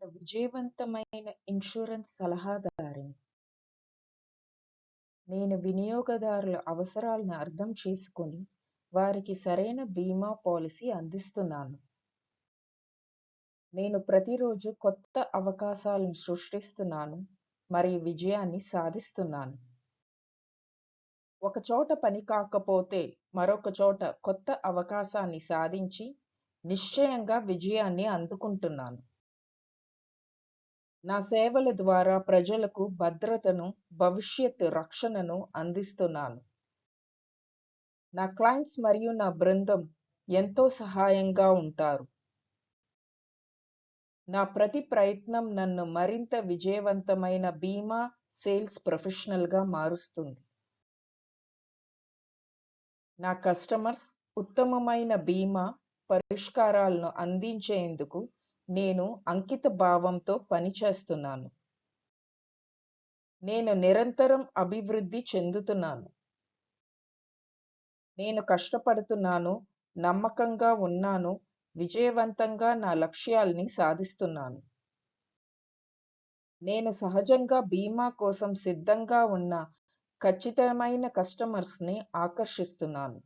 నేను విజయవంతమైన ఇన్షూరెన్స్ సలహాదారిని. నేను వినియోగదారుల అవసరాలను అర్థం చేసుకొని, వారికి సరైన బీమా పాలసీ అందిస్తున్నాను. నేను ప్రతిరోజు కొత్త అవకాశాలను సృష్టిస్తున్నాను మరియు విజయాన్ని సాధిస్తున్నాను. ఒక చోట పని కాకపోతే మరొక చోట కొత్త అవకాశాన్ని సాధించి నిశ్చయంగా విజయాన్ని అందుకుంటున్నాను. నా సేవల ద్వారా ప్రజలకు భద్రతను, భవిష్యత్తు రక్షణను అందిస్తున్నాను. నా క్లయింట్స్ మరియు నా బృందం ఎంతో సహాయంగా ఉంటారు. నా ప్రతి ప్రయత్నం నన్ను మరింత విజయవంతమైన బీమా సేల్స్ ప్రొఫెషనల్గా మారుస్తుంది. నా కస్టమర్స్ ఉత్తమమైన బీమా పరిష్కారాలను అందించేందుకు నేను అంకిత భావంతో పనిచేస్తున్నాను. నేను నిరంతరం అభివృద్ధి చెందుతున్నాను. నేను కష్టపడుతున్నాను, నమ్మకంగా ఉన్నాను, విజయవంతంగా నా లక్ష్యాల్ని సాధిస్తున్నాను. నేను సహజంగా బీమా కోసం సిద్ధంగా ఉన్న ఖచ్చితమైన కస్టమర్స్ని ఆకర్షిస్తున్నాను.